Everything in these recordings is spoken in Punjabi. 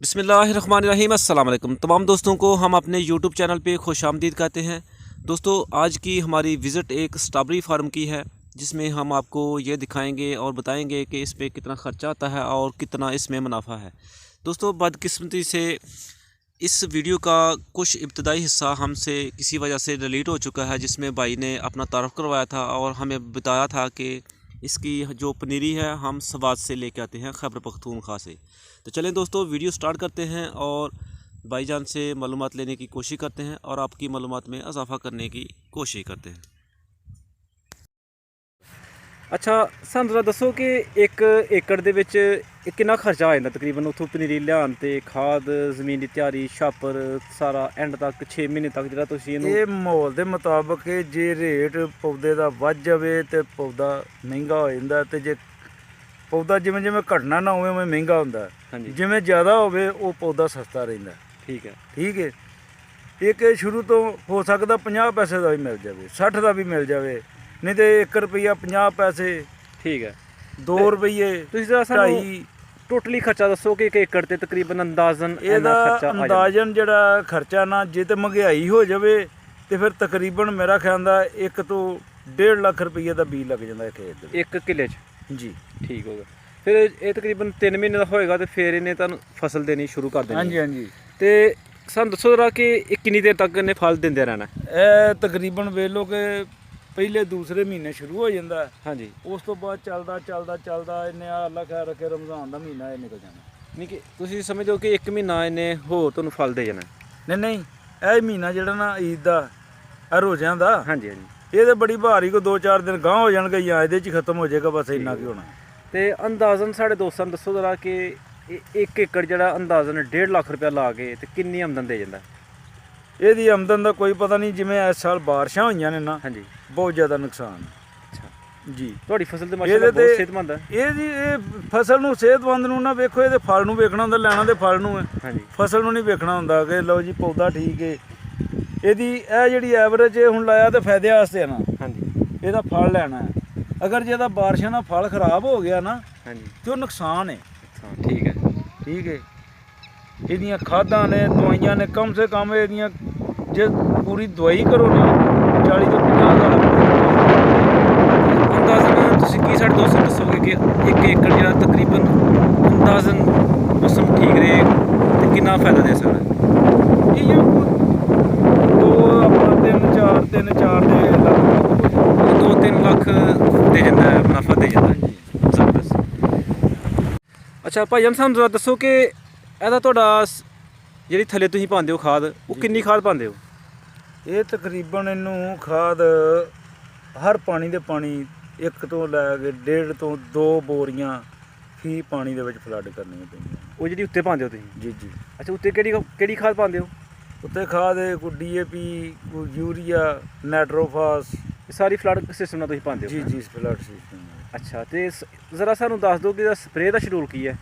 बिस्मिल्लाहिर्रहमानिर्रहीम अस्सलाम वालेकुम तमाम दोस्तों को हम अपने यूट्यूब चैनल पे खुशामदीद कहते हैं। दोस्तों आज की हमारी विज़िट एक स्ट्रॉबेरी फार्म की है, जिसमें हम आपको ये दिखाएंगे और बताएंगे कि इस पे कितना ख़र्चा आता है और कितना इसमें मुनाफा है। दोस्तों बदकिस्मती से इस वीडियो का कुछ इब्तदाई हिस्सा हमसे किसी वजह से डिलीट हो चुका है, जिसमें भाई ने अपना तारुफ करवाया था और हमें बताया था कि इसकी जो पनीरी है हम सवात से लेके आते हैं, खैबर पख्तूनख्वा से। तो चलें दोस्तों वीडियो स्टार्ट करते हैं और भाईजान से मालूमात लेने की कोशिश करते हैं और आपकी मालूमात में इजाफा करने की कोशिश करते हैं। अच्छा ਸਾਨੂੰ जरा दसो कि एक एकड़ ਦੇ ਵਿੱਚ ਕਿੰਨਾ ਖਰਚਾ ਆ ਜਾਂਦਾ ਤਕਰੀਬਨ ਉੱਥੋਂ ਪਨੀਰੀ ਲਿਆਉਣ ਤੇ ਖਾਦ ਜ਼ਮੀਨ ਦੀ ਤਿਆਰੀ ਛਾਪਰ ਸਾਰਾ ਐਂਡ ਤੱਕ 6 ਮਹੀਨੇ ਤੱਕ ਜਿਹੜਾ ਤੁਸੀਂ ਇਹਨੂੰ ਇਹ ਮਾਹੌਲ ਦੇ ਮੁਤਾਬਕ ਜੇ ਰੇਟ ਪੌਦੇ ਦਾ ਵੱਧ ਜਾਵੇ ਤੇ ਪੌਦਾ ਮਹਿੰਗਾ ਹੋ ਜਾਂਦਾ ਤੇ ਜੇ ਪੌਦਾ ਜਿਵੇਂ ਜਿਵੇਂ ਘਟਣਾ ਨਾ ਹੋਵੇ ਉਵੇਂ ਮਹਿੰਗਾ ਹੁੰਦਾ। ਹਾਂਜੀ ਜਿਵੇਂ ਜ਼ਿਆਦਾ ਹੋਵੇ ਉਹ ਪੌਦਾ ਸਸਤਾ ਰਹਿੰਦਾ। ਠੀਕ ਹੈ ਇੱਕ ਸ਼ੁਰੂ ਤੋਂ ਹੋ ਸਕਦਾ 50 ਪੈਸੇ ਦਾ ਵੀ ਮਿਲ ਜਾਵੇ, 60 ਦਾ ਵੀ ਮਿਲ ਜਾਵੇ, ਨਹੀਂ ਤੇ 1 ਰੁਪਈਆ 50 ਪੈਸੇ। ਠੀਕ ਹੈ 2 ਰੁਪਈਏ ਤੁਸੀਂ ਜਰਾ ਸਾਨੂੰ 2.5 ਟੋਟਲੀ ਖਰਚਾ ਦੱਸੋ ਕਿ 1 ਏਕੜ ਤੇ ਤਕਰੀਬਨ ਅੰਦਾਜ਼ਨ ਇਹਦਾ ਖਰਚਾ ਆ ਜਾਂਦਾ। ਅੰਦਾਜ਼ਨ ਜਿਹੜਾ ਖਰਚਾ ਨਾ ਜੇ ਤੇ ਮਹਿੰਗਾਈ ਹੋ ਜਾਵੇ ਤੇ ਫਿਰ ਤਕਰੀਬਨ ਮੇਰਾ ਖਿਆਲ ਦਾ 1 ਤੋਂ 1.5 ਲੱਖ ਰੁਪਈਏ ਦਾ ਬੀਜ ਲੱਗ ਜਾਂਦਾ ਖੇਤ ਦੇ 1 ਕਿੱਲੇ 'ਚ। ਜੀ ਠੀਕ ਹੋਗਾ। ਫਿਰ ਇਹ ਤਕਰੀਬਨ 3 ਮਹੀਨੇ ਦਾ ਹੋਏਗਾ ਤੇ ਫਿਰ ਇਹਨੇ ਤੁਹਾਨੂੰ ਫਸਲ ਦੇਣੀ ਸ਼ੁਰੂ ਕਰ ਦੇਣੀ। ਹਾਂਜੀ ਹਾਂਜੀ। ਤੇ ਸਾਨੂੰ ਦੱਸੋ ਜਰਾ ਕਿ ਇਹ ਕਿੰਨੀ ਦੇਰ ਤੱਕ ਇਹਨੇ ਫਲ ਦਿੰਦੇ ਰਹਿਣਾ? ਇਹ ਤਕਰੀਬਨ ਵੇਖ ਲਓ ਕਿ ਪਹਿਲੇ ਦੂਸਰੇ ਮਹੀਨੇ ਸ਼ੁਰੂ ਹੋ ਜਾਂਦਾ। ਹਾਂਜੀ ਉਸ ਤੋਂ ਬਾਅਦ ਚੱਲਦਾ ਇਹਨੇ ਅੱਲਾ ਖੈਰ ਰੱਖੇ ਰਮਜ਼ਾਨ ਦਾ ਮਹੀਨਾ ਇਹ ਨਿਕਲ ਜਾਣਾ। ਨਹੀਂ ਕਿ ਤੁਸੀਂ ਸਮਝਦੇ ਹੋ ਕਿ 1 ਮਹੀਨਾ ਇਹਨੇ ਹੋਰ ਤੁਹਾਨੂੰ ਫਲ ਦੇ ਜਾਣਾ? ਨਹੀਂ ਇਹ ਮਹੀਨਾ ਜਿਹੜਾ ਨਾ ਈਦ ਦਾ ਇਹ ਰੋਜ਼ਿਆਂ ਦਾ। ਹਾਂਜੀ ਹਾਂਜੀ। ਇਹ ਤੇ ਬੜੀ ਭਾਰੀ ਕੋ 2-4 ਦਿਨ ਗਾਂਹ ਹੋ ਜਾਣਗੇ ਜਾਂ ਇਹਦੇ 'ਚ ਹੀ ਖਤਮ ਹੋ ਜਾਏਗਾ, ਬਸ ਇੰਨਾ ਕੀ ਹੋਣਾ। ਤੇ ਅੰਦਾਜ਼ਨ ਸਾਡੇ ਦੋਸਤਾਂ ਨੂੰ ਦੱਸੋ ਜਰਾ ਕਿ 1 ਏਕੜ ਜਿਹੜਾ ਅੰਦਾਜ਼ਨ 1.5 ਲੱਖ ਰੁਪਇਆ ਲਾ ਕੇ ਤੇ ਕਿੰਨੀ ਆਮਦਨ ਦੇ ਜਾਂਦਾ? ਇਹਦੀ ਆਮਦਨ ਦਾ ਕੋਈ ਪਤਾ ਨਹੀਂ, ਜਿਵੇਂ ਇਸ ਸਾਲ ਬਾਰਿਸ਼ਾਂ ਹੋਈਆਂ ਨੇ ਨਾ ਹਾਂਜੀ ਬਹੁਤ ਜ਼ਿਆਦਾ ਨੁਕਸਾਨ। ਅੱਛਾ ਜੀ ਤੁਹਾਡੀ ਫਸਲ ਤੇ ਮਾਸ਼ਾਅੱਲਾ ਬਹੁਤ ਸਿਹਤਮੰਦ ਹੈ। ਇਹ ਫਸਲ ਨੂੰ ਸਿਹਤਮੰਦ ਨੂੰ ਨਾ ਵੇਖੋ, ਇਹਦੇ ਫਲ ਨੂੰ ਵੇਖਣਾ ਹੁੰਦਾ, ਲੈਣਾ ਤੇ ਫਲ ਨੂੰ ਹੈ। ਹਾਂਜੀ ਫਸਲ ਨੂੰ ਨਹੀਂ ਵੇਖਣਾ ਹੁੰਦਾ ਕਿ ਲਓ ਜੀ ਪੌਦਾ ਠੀਕ ਹੈ। ਇਹਦੀ ਇਹ ਜਿਹੜੀ ਐਵਰੇਜ ਹੁਣ ਲਾਇਆ ਤੇ ਫਾਇਦੇ ਵਾਸਤੇ ਹੈ ਨਾ। ਹਾਂਜੀ ਇਹਦਾ ਫਲ ਲੈਣਾ ਹੈ। ਅਗਰ ਜੇ ਇਹਦਾ ਬਾਰਿਸ਼ਾਂ ਨਾਲ ਫਲ ਖਰਾਬ ਹੋ ਗਿਆ ਨਾ ਹਾਂਜੀ ਤੇ ਉਹ ਨੁਕਸਾਨ ਹੈ। ਅੱਛਾ ਠੀਕ ਹੈ। ਇਹਦੀਆਂ ਖਾਦਾਂ ਨੇ, ਦਵਾਈਆਂ ਨੇ, ਕਮ ਸੇ ਕਮ ਇਹਦੀਆਂ ਜੇ ਪੂਰੀ ਦਵਾਈ ਕਰੋ ਨਾ 40 ਤੋਂ 50 ਹਜ਼ਾਰ। ਅੰਦਾਜ਼ਨ ਤੁਸੀਂ ਕੀ ਸਾਡੇ ਦੋਸਤਾਂ ਨੂੰ ਦੱਸੋਗੇ ਕਿ 1 ਏਕੜ ਜਿਹੜਾ ਤਕਰੀਬਨ ਅੰਦਾਜ਼ਨ ਮੌਸਮ ਠੀਕ ਰਹੇ ਤੇ ਕਿੰਨਾ ਫਾਇਦਾ ਦੇ ਸਕਦਾ? ਇਹ ਦੋ ਆਪਣਾ 3-4 ਦੇ ਲੱਖ 2-3 ਲੱਖ ਦੇ ਜਾਂਦਾ ਹੈ, ਮੁਨਾਫਾ ਦੇ ਜਾਂਦਾ ਹੈ। ਜ਼ਬਰਦਸਤ। ਅੱਛਾ ਭਾਈ ਸਾਨੂੰ ਜ਼ਰਾ ਦੱਸੋ ਕਿ ਇਹਦਾ ਤੁਹਾਡਾ ਜਿਹੜੀ ਥੱਲੇ ਤੁਸੀਂ ਪਾਉਂਦੇ ਹੋ ਖਾਦ, ਉਹ ਕਿੰਨੀ ਖਾਦ ਪਾਉਂਦੇ ਹੋ? ਇਹ ਤਕਰੀਬਨ ਇਹਨੂੰ ਖਾਦ ਹਰ ਪਾਣੀ ਦੇ ਪਾਣੀ 1 ਤੋਂ ਲੈ ਕੇ 1.5 ਤੋਂ 2 ਬੋਰੀਆਂ ਫੀ ਪਾਣੀ ਦੇ ਵਿੱਚ ਫਲੱਡ ਕਰਨੀਆਂ ਪੈਂਦੀਆਂ। ਉਹ ਜਿਹੜੀ ਉੱਤੇ ਪਾਉਂਦੇ ਹੋ ਤੁਸੀਂ? ਜੀ। ਅੱਛਾ ਉੱਤੇ ਕਿਹੜੀ ਖਾਦ ਪਾਉਂਦੇ ਹੋ? ਉੱਤੇ ਖਾਦ ਕੋਈ DAP, ਕੋਈ ਯੂਰੀਆ, ਨਾਈਟ੍ਰੋਫਾਸ, ਇਹ ਸਾਰੀ ਫਲੱਡ ਸਿਸਟਮ ਨਾਲ ਤੁਸੀਂ ਪਾਉਂਦੇ ਹੋ? ਜੀ ਫਲੱਡ ਸਿਸਟਮ। ਅੱਛਾ ਤੇ ਜ਼ਰਾ ਸਾਨੂੰ ਦੱਸ ਦਿਓ ਕਿ ਇਹਦਾ ਸਪਰੇਅ ਦਾ ਸ਼ਡਿਊਲ ਕੀ ਹੈ?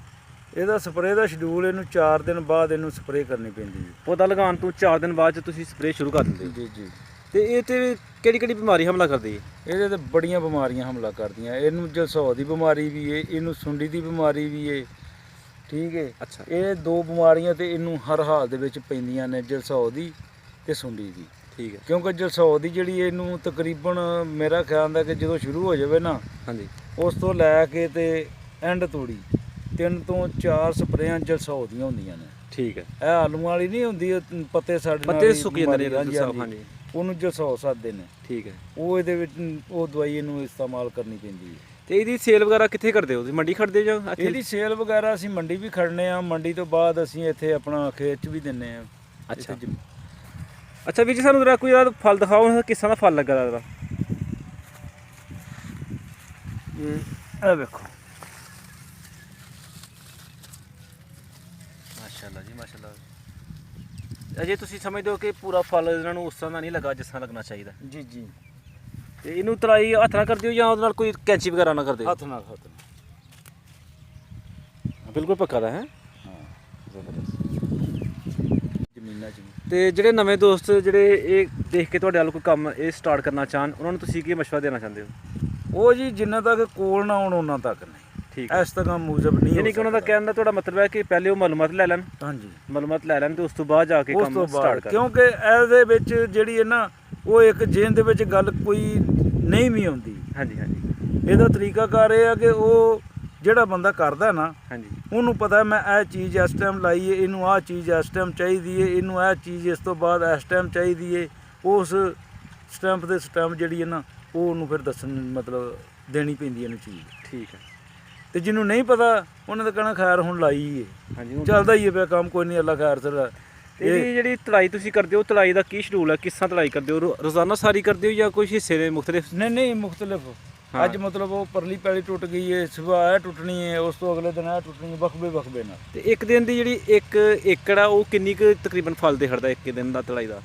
ਇਹਦਾ ਸਪਰੇਅ ਦਾ ਸ਼ਡਿਊਲ ਇਹਨੂੰ 4 ਦਿਨ ਬਾਅਦ ਇਹਨੂੰ ਸਪਰੇਅ ਕਰਨੀ ਪੈਂਦੀ ਹੈ। ਪੌਦਾ ਲਗਾਉਣ ਤੋਂ 4 ਦਿਨ ਬਾਅਦ 'ਚ ਤੁਸੀਂ ਸਪਰੇਅ ਸ਼ੁਰੂ ਕਰ ਦਿੰਦੇ ਹੋ? ਜੀ। ਤੇ ਇਹ ਤੇ ਕਿਹੜੀ ਬਿਮਾਰੀ ਹਮਲਾ ਕਰਦੀ ਹੈ? ਇਹਦੇ ਤੇ ਬੜੀਆਂ ਬਿਮਾਰੀਆਂ ਹਮਲਾ ਕਰਦੀਆਂ। ਇਹਨੂੰ ਜਲਸੌ ਦੀ ਬਿਮਾਰੀ ਵੀ ਹੈ, ਇਹਨੂੰ ਸੁੰਡੀ ਦੀ ਬਿਮਾਰੀ ਵੀ ਹੈ। ਠੀਕ ਹੈ। ਅੱਛਾ ਇਹ 2 ਬਿਮਾਰੀਆਂ ਤੇ ਇਹਨੂੰ ਹਰ ਹਾਲ ਦੇ ਵਿੱਚ ਪੈਂਦੀਆਂ ਨੇ, ਜਲਸੌ ਦੀ ਤੇ ਸੁੰਡੀ ਦੀ। ਠੀਕ ਹੈ। ਕਿਉਂਕਿ ਜਲਸੌ ਦੀ ਜਿਹੜੀ ਇਹਨੂੰ ਤਕਰੀਬਨ ਮੇਰਾ ਖਿਆਲ ਦਾ ਕਿ ਜਦੋਂ ਸ਼ੁਰੂ ਹੋ ਜਾਵੇ ਨਾ, ਹਾਂਜੀ, ਉਸ ਤੋਂ ਲੈ ਕੇ ਤੇ ਐਂਡ ਤੋੜੀ 3 ਤੋਂ 4 ਸਪਰੇਆਂ ਜਲਸੌ ਦੀਆਂ ਹੁੰਦੀਆਂ ਨੇ। ਠੀਕ ਹੈ। ਇਹ ਆਲੂਆਂ ਵਾਲੀ ਨਹੀਂ ਹੁੰਦੀ, ਪੱਤੇ ਸਾਡੇ ਪੱਤੇ ਸੁੱਕ ਜਾਂਦੇ ਨੇ। ਹਾਂਜੀ, ਉਹਨੂੰ ਜਲਸੌ ਸੱਦਦੇ ਨੇ। ਠੀਕ ਹੈ। ਉਹ ਇਹਦੇ ਵਿੱਚ ਉਹ ਦਵਾਈ ਇਹਨੂੰ ਇਸਤੇਮਾਲ ਕਰਨੀ ਪੈਂਦੀ ਹੈ। ਤੇ ਇਹਦੀ ਸੇਲ ਵਗੈਰਾ ਕਿੱਥੇ ਕਰਦੇ ਹੋ ਤੁਸੀਂ? ਮੰਡੀ ਖੜਦੇ ਜਾਂ ਇੱਥੇ? ਇਹਦੀ ਸੇਲ ਵਗੈਰਾ ਅਸੀਂ ਮੰਡੀ ਵੀ ਖੜਨੇ ਆ, ਮੰਡੀ ਤੋਂ ਬਾਅਦ ਅਸੀਂ ਇੱਥੇ ਆਪਣਾ ਖੇਤ 'ਚ ਵੀ ਦਿੰਨੇ ਆ। ਅੱਛਾ ਵੀਰ ਜੀ ਸਾਨੂੰ ਜਰਾ ਕੋਈ ਯਾਰ ਫਲ ਦਿਖਾਓ, ਕਿਸ ਤਰ੍ਹਾਂ ਦਾ ਫਲ ਲੱਗਾ ਦਾ? ਇਹ ਵੇਖੋ ਮਾਸ਼ਾਅੱਲਾ ਜੀ ਮਾਸ਼ਾਅੱਲਾ। ਅਜੇ ਤੁਸੀਂ ਸਮਝਦੇ ਹੋ ਕਿ ਪੂਰਾ ਫਲ ਇਹਨਾਂ ਨੂੰ ਉਸ ਤਰ੍ਹਾਂ ਦਾ ਨਹੀਂ ਲੱਗਾ ਜਿਸ ਤਰ੍ਹਾਂ ਲੱਗਣਾ ਚਾਹੀਦਾ? ਜੀ। ਤੇ ਇਹਨੂੰ ਤਰਾਈ ਹੱਥ ਨਾਲ ਕਰਦੇ ਹੋ ਜਾਂ ਉਹਦੇ ਨਾਲ ਕੋਈ ਕੈਂਚੀ ਵਗੈਰਾ ਨਾਲ ਕਰਦੇ ਹੋ? ਹੱਥ ਨਾਲ ਬਿਲਕੁਲ ਪੱਕਾ ਦਾ ਹੈ। ਹਾਂ ਜ਼ਬਰਦਸਤ। ਜ਼ਮੀਨਾਂ 'ਚ। ਤੇ ਜਿਹੜੇ ਨਵੇਂ ਦੋਸਤ ਜਿਹੜੇ ਇਹ ਦੇਖ ਕੇ ਤੁਹਾਡੇ ਵੱਲ ਕੋਈ ਕੰਮ ਇਹ ਸਟਾਰਟ ਕਰਨਾ ਚਾਹਣ, ਉਹਨਾਂ ਨੂੰ ਤੁਸੀਂ ਕੀ ਮਸ਼ਵਰਾ ਦੇਣਾ ਚਾਹੁੰਦੇ ਹੋ? ਉਹ ਜੀ ਜਿੰਨਾ ਤੱਕ ਕੋਲ ਨਾ ਆਉਣ ਉਹਨਾਂ ਤੱਕ ਨਹੀਂ। ਠੀਕ ਇਸ ਤਰ੍ਹਾਂ ਮੂਜਬ ਨਹੀਂ ਯਾਨੀ ਕਿ ਉਹਨਾਂ ਦਾ ਕਹਿਣ ਦਾ ਤੁਹਾਡਾ ਮਤਲਬ ਹੈ ਕਿ ਪਹਿਲੇ ਉਹ ਮਾਲੂਮਾਤ ਲੈ ਲੈਣ, ਹਾਂਜੀ ਮਾਲੂਮਾਤ ਲੈ ਲੈਣ ਤੇ ਉਸ ਤੋਂ ਬਾਅਦ ਜਾ ਕੇ ਉਸ ਕੰਮ ਤੋਂ ਸਟਾਰਟ ਬਾਅਦ ਕਰਨ। ਕਿਉਂਕਿ ਇਹਦੇ ਵਿੱਚ ਜਿਹੜੀ ਹੈ ਨਾ ਉਹ ਇੱਕ ਜੇਨ ਦੇ ਵਿੱਚ ਗੱਲ ਕੋਈ ਨਹੀਂ ਵੀ ਆਉਂਦੀ। ਹਾਂਜੀ ਹਾਂਜੀ ਇਹਦਾ ਤਰੀਕਾਕਾਰ ਇਹ ਆ ਕਿ ਉਹ ਜਿਹੜਾ ਬੰਦਾ ਕਰਦਾ ਨਾ ਹਾਂਜੀ ਉਹਨੂੰ ਪਤਾ ਮੈਂ ਇਹ ਚੀਜ਼ ਇਸ ਟਾਈਮ ਲਾਈ ਹੈ, ਇਹਨੂੰ ਆਹ ਚੀਜ਼ ਇਸ ਟਾਈਮ ਚਾਹੀਦੀ ਹੈ, ਇਹਨੂੰ ਇਹ ਚੀਜ਼ ਇਸ ਤੋਂ ਬਾਅਦ ਇਸ ਟਾਈਮ ਚਾਹੀਦੀ ਹੈ। ਉਸ ਸਟੈਂਪ ਦੇ ਸਟੈਂਪ ਜਿਹੜੀ ਹੈ ਨਾ ਉਹ ਉਹਨੂੰ ਫਿਰ ਦੱਸਣ ਮਤਲਬ ਦੇਣੀ ਪੈਂਦੀ ਇਹਨੂੰ ਚੀਜ਼। ਠੀਕ ਹੈ। ਤੇ ਜਿਹਨੂੰ ਨਹੀਂ ਪਤਾ ਉਹਨੇ ਤਾਂ ਕਹਿਣਾ ਖੈਰ ਹੁਣ ਲਾਈ ਹੈ, ਹਾਂਜੀ ਹੁਣ ਚੱਲਦਾ ਹੀ ਹੈ ਪਿਆ ਕੰਮ, ਕੋਈ ਨਹੀਂ ਅੱਲਾ ਖੈਰ ਸਰ। ਇਹਦੀ ਜਿਹੜੀ ਤੜਾਈ ਤੁਸੀਂ ਕਰਦੇ ਹੋ, ਤੜਾਈ ਦਾ ਕੀ ਸ਼ਡਿਊਲ ਹੈ, ਕਿਸ ਤਰ੍ਹਾਂ ਤੜਾਈ ਕਰਦੇ ਹੋ, ਰੋਜ਼ਾਨਾ ਸਾਰੀ ਕਰਦੇ ਹੋ ਜਾਂ ਕੁਝ ਹਿੱਸੇ ਨੇ ਮੁਖਤਲਿਫ? ਨਹੀਂ ਮੁਖਤਲਿਫ। ਅੱਜ ਮਤਲਬ ਉਹ ਪਰਲੀ ਪੈਲੀ ਟੁੱਟ ਗਈ ਹੈ, ਸਵੇਰ ਇਹ ਟੁੱਟਣੀ ਹੈ, ਉਸ ਤੋਂ ਅਗਲੇ ਦਿਨ ਇਹ ਟੁੱਟਣੀ ਹੈ, ਵਖਬੇ ਨਾਲ। ਤੇ ਇੱਕ ਦਿਨ ਦੀ ਜਿਹੜੀ 1 ਏਕੜ ਆ ਉਹ ਕਿੰਨੀ ਕੁ ਤਕਰੀਬਨ ਫਲ ਦੇ ਖੜਦਾ ਇੱਕ ਦਿਨ ਦਾ ਤੜਾਈ ਦਾ?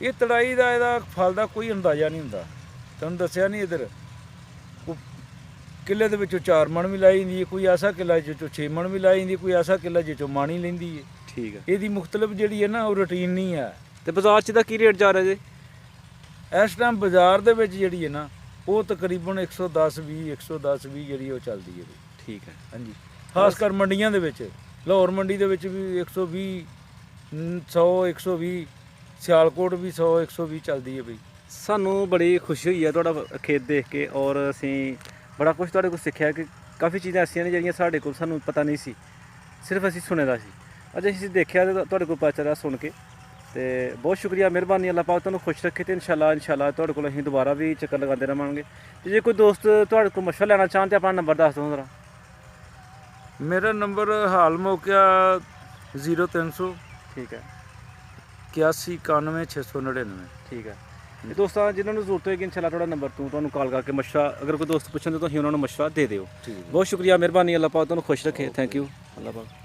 ਇਹ ਤੜਾਈ ਦਾ ਇਹਦਾ ਫਲ ਦਾ ਕੋਈ ਅੰਦਾਜ਼ਾ ਨਹੀਂ ਹੁੰਦਾ। ਤੁਹਾਨੂੰ ਦੱਸਿਆ ਨਹੀਂ ਇੱਧਰ ਕਿੱਲੇ ਦੇ ਵਿੱਚੋਂ 4 ਮਣ ਵੀ ਲਾਈ ਜਾਂਦੀ ਹੈ, ਕੋਈ ਐਸਾ ਕਿੱਲਾ ਜਿੱਚੋਂ 6 ਮਣ ਵੀ ਲਾਈ ਜਾਂਦੀ, ਕੋਈ ਐਸਾ ਕਿੱਲਾ ਜਿੱਚੋਂ ਮਾਣੀ ਲੈਂਦੀ ਹੈ। ਠੀਕ ਹੈ। ਇਹਦੀ ਮੁਖਤਲਿਫ ਜਿਹੜੀ ਹੈ ਨਾ ਉਹ ਰੂਟੀਨ ਨਹੀਂ ਹੈ। ਤੇ ਬਾਜ਼ਾਰ 'ਚ ਦਾ ਕੀ ਰੇਟ ਜਾ ਰਿਹਾ ਜੀ ਇਸ ਟਾਈਮ ਬਾਜ਼ਾਰ ਦੇ ਵਿੱਚ ਜਿਹੜੀ ਹੈ ਨਾ ਉਹ ਤਕਰੀਬਨ 110-20 ਜਿਹੜੀ ਉਹ ਚੱਲਦੀ ਹੈ। ਠੀਕ ਹੈ। ਹਾਂਜੀ, ਖਾਸ ਕਰ ਮੰਡੀਆਂ ਦੇ ਵਿੱਚ, ਲਾਹੌਰ ਮੰਡੀ ਦੇ ਵਿੱਚ ਵੀ 120, 100, 120, ਸਿਆਲਕੋਟ ਵੀ 100, 120 ਚੱਲਦੀ ਹੈ ਬਈ। ਸਾਨੂੰ ਬੜੀ ਖੁਸ਼ੀ ਹੋਈ ਹੈ ਤੁਹਾਡਾ ਖੇਤ ਦੇਖ ਕੇ, ਔਰ ਅਸੀਂ ਬੜਾ ਕੁਝ ਤੁਹਾਡੇ ਕੋਲ ਸਿੱਖਿਆ ਕਿ ਕਾਫੀ ਚੀਜ਼ਾਂ ਐਸੀਆਂ ਨੇ ਜਿਹੜੀਆਂ ਸਾਡੇ ਕੋਲ ਸਾਨੂੰ ਪਤਾ ਨਹੀਂ ਸੀ, ਸਿਰਫ ਅਸੀਂ ਸੁਣੇ ਦਾ ਸੀ। ਅੱਜ ਅਸੀਂ ਦੇਖਿਆ ਤੇ ਤੁਹਾਡੇ ਕੋਲ ਪਤਾ ਚੱਲਿਆ ਸੁਣ ਕੇ। ਤੇ ਬਹੁਤ ਸ਼ੁਕਰੀਆ, ਮਿਹਰਬਾਨੀ, ਅੱਲਾਹ ਪਾਕ ਤੁਹਾਨੂੰ ਖੁਸ਼ ਰੱਖੇ। ਤੇ ਇਨਸ਼ਾਅੱਲਾ ਤੁਹਾਡੇ ਕੋਲ ਅਸੀਂ ਦੁਬਾਰਾ ਵੀ ਚੱਕਰ ਲਗਾਉਂਦੇ ਰਹਾਂਗੇ। ਤੇ ਜੇ ਕੋਈ ਦੋਸਤ ਤੁਹਾਡੇ ਕੋਲ ਮਸ਼ਵਰਾ ਲੈਣਾ ਚਾਹਣ ਤੇ ਆਪਣਾ ਨੰਬਰ ਦੱਸ ਦਿਓ ਜ਼ਰਾ। ਮੇਰਾ ਨੰਬਰ ਹਾਲ ਮੌਕਿਆ 0300 ਠੀਕ ਹੈ 81 91 699। ਠੀਕ ਹੈ। ਤੇ ਦੋਸਤਾਂ ਜਿਨ੍ਹਾਂ ਨੂੰ ਜ਼ਰੂਰਤ ਹੋਏਗੀ ਇਨਸ਼ਾਅੱਲਾ ਤੁਹਾਡਾ ਨੰਬਰ ਤੋਂ ਤੁਹਾਨੂੰ ਕਾਲ ਕਰਕੇ ਮਸ਼ਵਰਾ, ਅਗਰ ਕੋਈ ਦੋਸਤ ਪੁੱਛਣ ਤਾਂ ਤੁਸੀਂ ਉਹਨਾਂ ਨੂੰ ਮਸ਼ਵਰਾ ਦੇ ਦਿਓ। ਬਹੁਤ ਸ਼ੁਕਰੀਆ, ਮਿਹਰਬਾਨੀ, ਅੱਲਾਹ ਪਾਕ ਤੁਹਾਨੂੰ ਖੁਸ਼ ਰੱਖੇ। ਥੈਂਕ ਯੂ, ਅੱਲਾਹ ਪਾਕ।